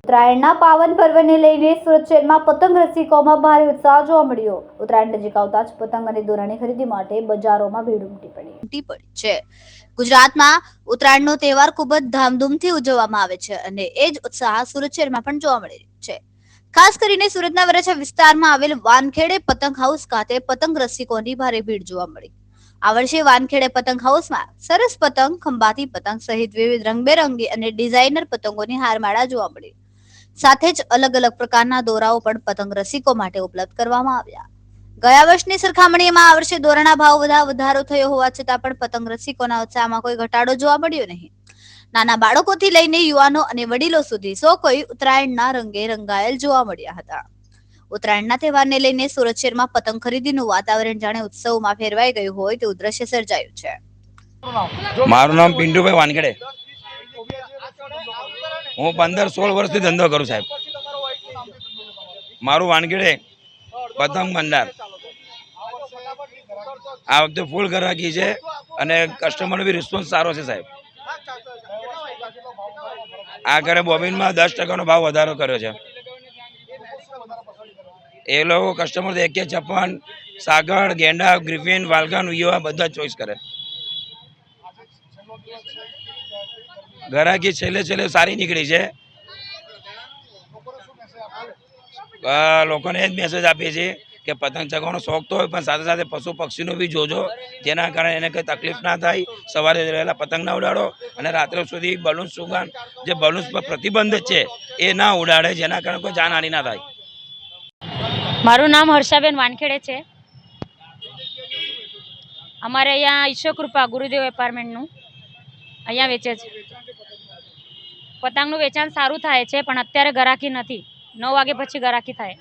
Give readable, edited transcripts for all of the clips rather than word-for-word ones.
ઉત્તરાયણના પાવન પર્વને લઈને સુરત શહેરમાં પતંગ રસિકોમાં ભારે ઉત્સાહ જોવા મળ્યો। ઉત્તરાયણ નજીક આવતા જ પતંગ અને દોરાની ખરીદી માટે બજારોમાં ભીડ ઉમટી પડી છે। ગુજરાતમાં ઉત્તરાયણનો તહેવાર ખૂબ જ ધામધૂમથી ઉજવવામાં આવે છે અને એ જ ઉત્સાહ સુરત શહેરમાં પણ જોવા મળી રહ્યો છે। ખાસ કરીને સુરતના વરાછા વિસ્તારમાં આવેલ વાનખેડે પતંગ હાઉસ ખાતે પતંગ રસિકોની ભારે ભીડ જોવા મળી। આ વર્ષે વાનખેડે પતંગ હાઉસમાં સરસ પતંગ, ખંભાતી પતંગ સહિત વિવિધ રંગબેરંગી અને ડિઝાઇનર પતંગોની હારમાળા જોવા મળી। સાથે જ અલગ અલગ પ્રકારના દોરાઓ પણ પતંગ રસિકો માટે ઉપલબ્ધ કરવામાં આવ્યા। ગયા વર્ષની સરખામણીમાં આ વર્ષે દોરાના ભાવ વધારો થયો હોવા છતાં પણ પતંગ રસિકોના ઉત્સાહમાં કોઈ ઘટાડો જોવા મળ્યો નહીં। નાના બાળકોથી લઈને યુવાનો અને વડીલો સુધી સૌ કોઈ ઉત્તરાયણના રંગે રંગાયેલ જોવા મળ્યા હતા। ઉત્તરાયણના તહેવારને લઈને સુરત શહેરમાં પતંગ ખરીદીનું વાતાવરણ જાણે ઉત્સવમાં ફેરવાઈ ગયું હોય તેવું દ્રશ્ય સર્જાયું છે। મારું નામ પિન્ટુભાઈ વાનખેડે। હું 15-16 વર્ષથી ધંધો કરું સાહેબ। મારું વાનખેડે પતંગ ભંડાર આ વખતે ફૂલ ગ્રાહકી છે અને કસ્ટમરનો બી રિસ્પોન્સ સારો છે સાહેબ। આ ઘરે બોબિનમાં 10% ભાવ વધારો કર્યો છે। એ લોકો કસ્ટમર AK56, સાગર, ગેંડા, ગ્રીફિન, વાલગન, આ બધા ચોઈસ કરે। ગ્રાહકી છેલ્લે સારી નીકળી છે। લોકોને એ જ મેસેજ આપીએ છીએ કે પતંગ ચગાવવાનો શોખ તો હોય પણ સાથે સાથે પશુ પક્ષીનો બી જોજો, જેના કારણે એને કંઈ તકલીફ ના થાય। સવારે વહેલા પતંગ ના ઉડાડો અને રાત્રે સુધી બલૂન્સ સુગંધ જે બલૂન્સ પર પ્રતિબંધ છે એ ના ઉડાડે, જેના કારણે કોઈ જાનહાનિ ના થાય। મારું નામ હર્ષાબેન વાનખેડે છે। અમારે અહીંયા ઈશ્વરકૃપા ગુરુદેવ એપાર્ટમેન્ટનું અહીંયા વેચે છે। પતંગનું વેચાણ સારું થાય છે પણ અત્યારે ગરાકી નથી। 9 વાગે પછી ગરાકી થાય।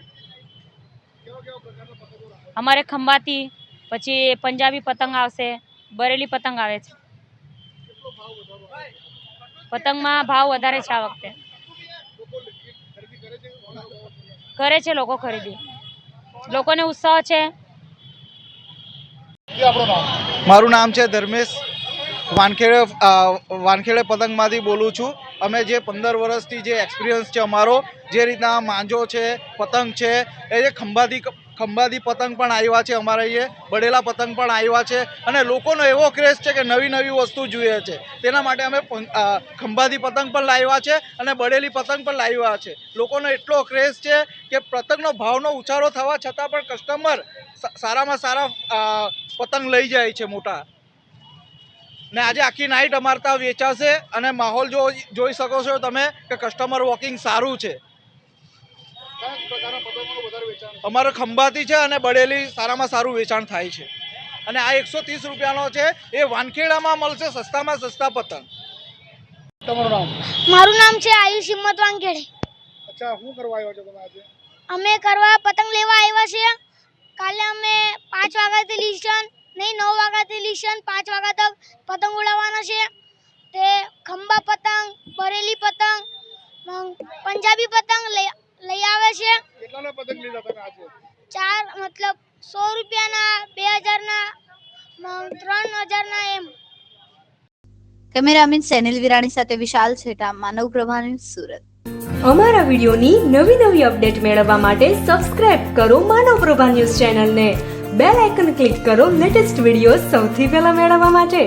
અમારે ખંભાતી, પછી પંજાબી પતંગ આવશે, બરેલી પતંગ આવે છે। પતંગમાં ભાવ વધારે છે આ વખતે। કરે છે લોકો ખરીદી, લોકોને ઉત્સાહ છે। મારું નામ છે ધર્મેશ, વાનખેડે પતંગમાંથી બોલું છું। અમે જે 15 વર્ષથી જે એક્સપિરિયન્સ છે અમારો, જે રીતના માંજો છે, પતંગ છે, એ જે ખંભાતી પતંગ પણ આવ્યા છે અમારે અહીંયા, બળેલા પતંગ પણ આવ્યા છે અને લોકોનો એવો ક્રેઝ છે કે નવી નવી વસ્તુ જોઈએ છે। તેના માટે અમે ખંભાતી પતંગ પણ લાવ્યા છે અને બળેલી પતંગ પણ લાવ્યા છે। લોકોનો એટલો ક્રેઝ છે કે પતંગનો ભાવનો ઉછાળો થવા છતાં પણ કસ્ટમર સારામાં સારા પતંગ લઈ જાય છે મોટા। ને આજે આખી નાઇટ અમારે ત્યાં વેચાશે અને માહોલ જોઈ શકો છો તમે કે કસ્ટમર વોકિંગ સારું છે। અમારે ખંભાતી છે અને બળેલી સારામાં સારું વેચાણ થાય છે અને આ 130 રૂપિયાનો છે। એ વાનખેડામાં મળશે સસ્તામાં સસ્તા પતંગ। તમારું નામ? મારું નામ છે આયુષ હિંમત વાનખેડે। અચ્છા, શું કરવા આવ્યો છો તમે આજે? અમે કરવા પતંગ લેવા આવ્યા છીએ। કાલે અમે 5 વાગ્યાથી લીશન નહીં 9 વાગ્યાથી લીશન 5 વાગ્યા તક પતંગ ઉડાવવાના છે। તે ખંભા પતંગ, બરેલી પતંગ, પંજાબી પતંગ લઈ આવે છે। કેટલાના પતંગ લીધા તમે આજે? 4 મતલબ 100 રૂપિયાના, 2000ના, 3000ના એમ। કેમેરામેન સેનિલ વિરાણી સાથે વિશાલ છેટા, માનવ પ્રભા ન્યૂઝ, સુરત। અમારા વિડિયોની નવી અપડેટ મેળવવા માટે સબસ્ક્રાઇબ કરો માનવ પ્રભા ન્યૂઝ ચેનલને। બેલ આઇકન ક્લિક કરો લેટેસ્ટ વિડિયો સૌથી પહેલા મેળવવા માટે।